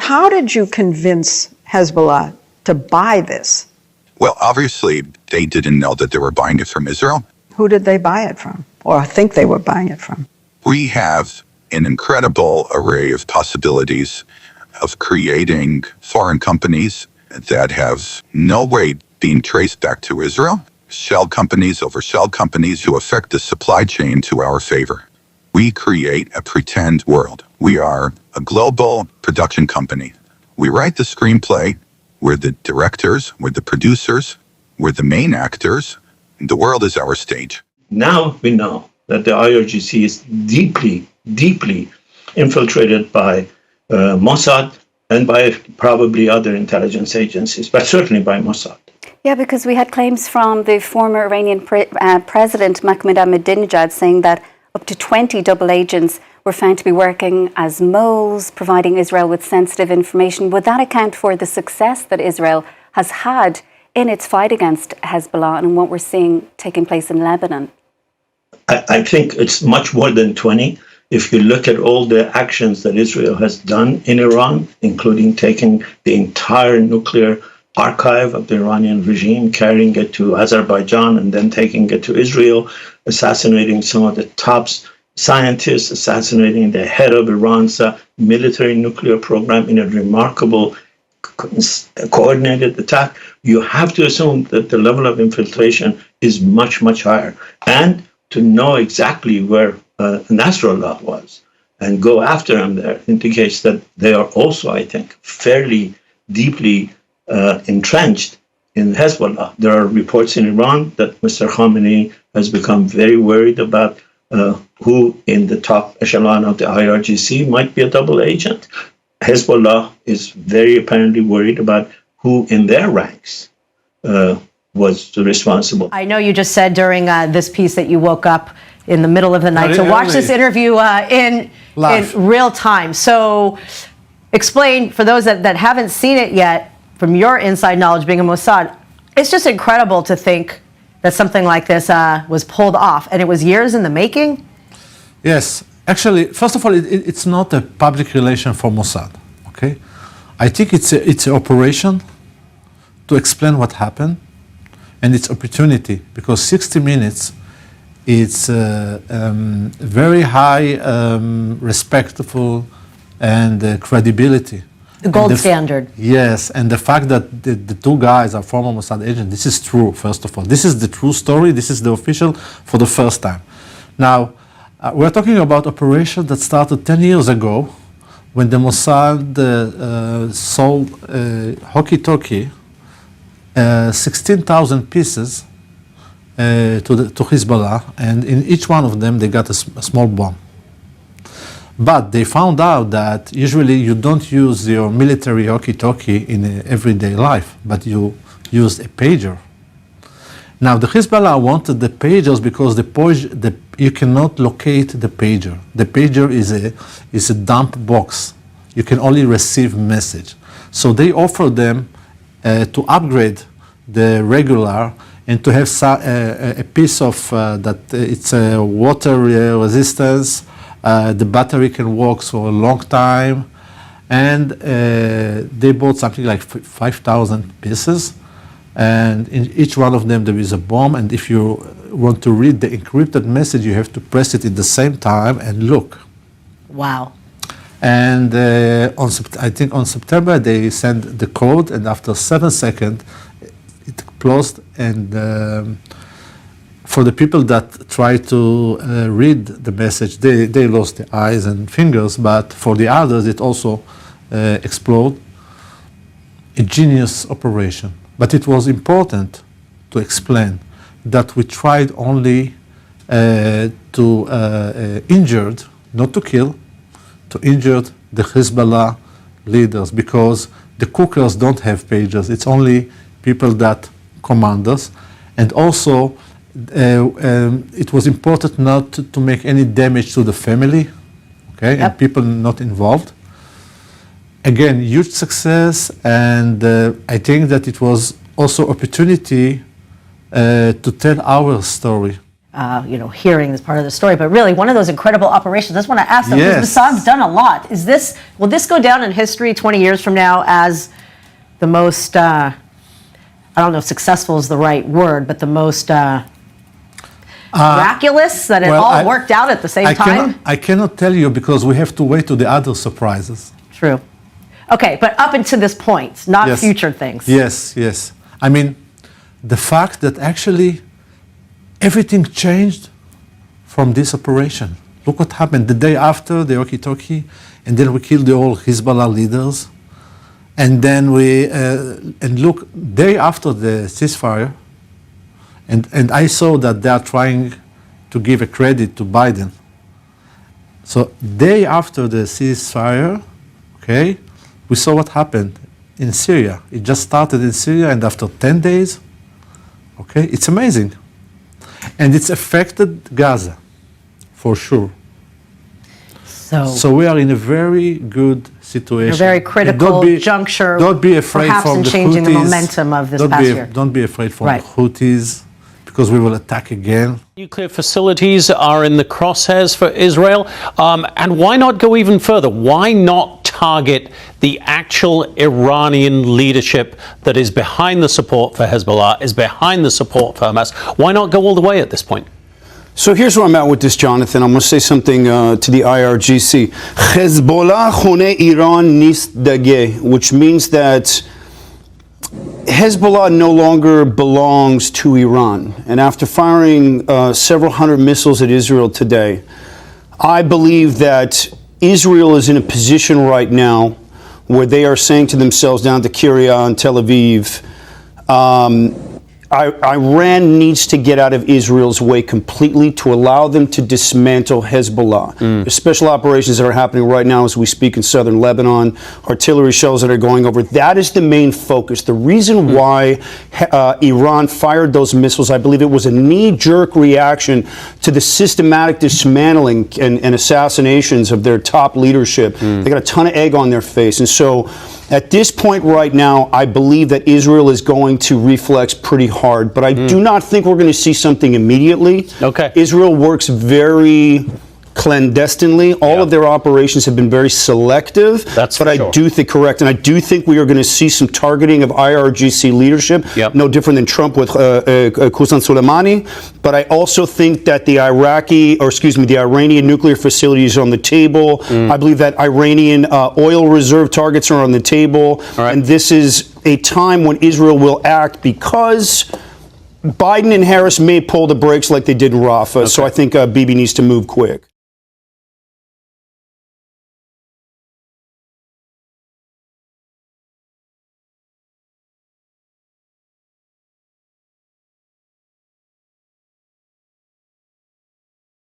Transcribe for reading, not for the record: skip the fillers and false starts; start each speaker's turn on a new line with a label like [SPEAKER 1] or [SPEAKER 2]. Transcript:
[SPEAKER 1] How did you convince Hezbollah to buy this?
[SPEAKER 2] Well, obviously, they didn't know that they were buying it from Israel.
[SPEAKER 1] Who did they buy it from, or think they were buying it from?
[SPEAKER 2] We have an incredible array of possibilities of creating foreign companies that have no way being traced back to Israel, shell companies over shell companies who affect the supply chain to our favor. We create a pretend world. We are a global production company. We write the screenplay. We're the directors. We're the producers. We're the main actors. And the world is our stage.
[SPEAKER 3] Now we know that the IRGC is deeply, deeply infiltrated by Mossad and by probably other intelligence agencies, but certainly by Mossad.
[SPEAKER 4] Yeah, because we had claims from the former Iranian president, Mahmoud Ahmadinejad, saying that up to 20 double agents were found to be working as moles, providing Israel with sensitive information. Would that account for the success that Israel has had in its fight against Hezbollah and what we're seeing taking place in Lebanon?
[SPEAKER 3] I think it's much more than 20. If you look at all the actions that Israel has done in Iran, including taking the entire nuclear archive of the Iranian regime, carrying it to Azerbaijan and then taking it to Israel, assassinating some of the top scientists, assassinating the head of Iran's military nuclear program in a remarkable coordinated attack, you have to assume that the level of infiltration is much, much higher. And to know exactly where Nasrallah was and go after him there indicates that they are also, I think, fairly deeply entrenched in Hezbollah. There are reports in Iran that Mr. Khamenei has become very worried about who in the top echelon of the IRGC might be a double agent. Hezbollah is very apparently worried about who in their ranks was responsible.
[SPEAKER 5] I know you just said during this piece that you woke up in the middle of the night to watch this interview in real time. So explain, for those that haven't seen it yet, from your inside knowledge being a Mossad, it's just incredible to think that something like this was pulled off, and it was years in the making?
[SPEAKER 6] Yes. Actually, first of all, it's not a public relation for Mossad, okay? I think it's an operation to explain what happened, and it's opportunity, because 60 Minutes, it's very high respectful and credibility.
[SPEAKER 5] The gold standard.
[SPEAKER 6] Yes, and the fact that the two guys are former Mossad agents, this is true, first of all. This is the true story. This is the official for the first time. Now, we're talking about operation that started 10 years ago when the Mossad sold hoki-toki, 16,000 pieces to Hezbollah, and in each one of them they got a small bomb. But they found out that usually you don't use your military hoki-toki in everyday life, but you use a pager. Now the Hezbollah wanted the pagers because you cannot locate the pager. The pager is a dump box. You can only receive message. So they offered them to upgrade the regular and to have a piece of that it's a water resistance. The battery can work for a long time, and they bought something like 5,000 pieces, and in each one of them there is a bomb, and if you want to read the encrypted message, you have to press it at the same time and look.
[SPEAKER 5] Wow.
[SPEAKER 6] And I think on September they sent the code, and after 7 seconds it closed, and for the people that try to read the message, they lost their eyes and fingers, but for the others, it also exploded. A genius operation. But it was important to explain that we tried only to injure, not to kill, to injure the Hezbollah leaders, because the cookers don't have pagers. It's only people that command us. And also, it was important not to make any damage to the family, okay, and people not involved. Again, huge success, and I think that it was also opportunity to tell our story.
[SPEAKER 5] hearing as part of the story, but really one of those incredible operations. I just want to ask them, because
[SPEAKER 6] Yes.
[SPEAKER 5] Mossad's done a lot. Will this go down in history 20 years from now as the most, I don't know if successful is the right word, but the most miraculous, that it all worked out at the same time?
[SPEAKER 6] I cannot tell you because we have to wait to the other surprises.
[SPEAKER 5] True. Okay, but up until this point, not
[SPEAKER 6] Yes.
[SPEAKER 5] future things.
[SPEAKER 6] Yes. I mean, the fact that actually everything changed from this operation. Look what happened the day after the Okie-Tokie, and then we killed the all Hezbollah leaders. And then and look, day after the ceasefire, and I saw that they are trying to give a credit to Biden. So day after the ceasefire, okay, we saw what happened in Syria. It just started in Syria, and after 10 days, okay, it's amazing. And it's affected Gaza, for sure. So we are in a very good situation.
[SPEAKER 5] A very critical juncture,
[SPEAKER 6] Don't be afraid
[SPEAKER 5] perhaps
[SPEAKER 6] from
[SPEAKER 5] in
[SPEAKER 6] the
[SPEAKER 5] changing the
[SPEAKER 6] Houthis.
[SPEAKER 5] momentum of this past year.
[SPEAKER 6] Don't be afraid from
[SPEAKER 5] Right.
[SPEAKER 6] the Houthis, because we will attack again.
[SPEAKER 7] Nuclear facilities are in the crosshairs for Israel. And why not go even further? Why not target the actual Iranian leadership that is behind the support for Hezbollah, is behind the support for Hamas? Why not go all the way at this point?
[SPEAKER 8] So here's where I'm at with this, Jonathan. I'm going to say something to the IRGC. Hezbollah khune Iran nist dage, which means that Hezbollah no longer belongs to Iran. And after firing several hundred missiles at Israel today, I believe that Israel is in a position right now where they are saying to themselves down to Kiryat and Tel Aviv, Iran needs to get out of Israel's way completely to allow them to dismantle Hezbollah. There's special operations that are happening right now as we speak in southern Lebanon, artillery shells that are going over. That is the main focus. The reason why Iran fired those missiles, I believe it was a knee-jerk reaction to the systematic dismantling and assassinations of their top leadership. They got a ton of egg on their face. And so at this point right now, I believe that Israel is going to reflex pretty hard, but I do not think we're going to see something immediately.
[SPEAKER 7] Okay.
[SPEAKER 8] Israel works very clandestinely. All of their operations have been very selective.
[SPEAKER 7] That's
[SPEAKER 8] but
[SPEAKER 7] for
[SPEAKER 8] I
[SPEAKER 7] sure.
[SPEAKER 8] do think correct, and I do think we are going to see some targeting of IRGC leadership.
[SPEAKER 7] Yep.
[SPEAKER 8] No different than Trump with Qasem Soleimani. But I also think that the Iranian nuclear facilities are on the table. I believe that Iranian oil reserve targets are on the table.
[SPEAKER 7] right.
[SPEAKER 8] And this is a time when Israel will act because Biden and Harris may pull the brakes like they did in Rafah. So I think Bibi needs to move quick.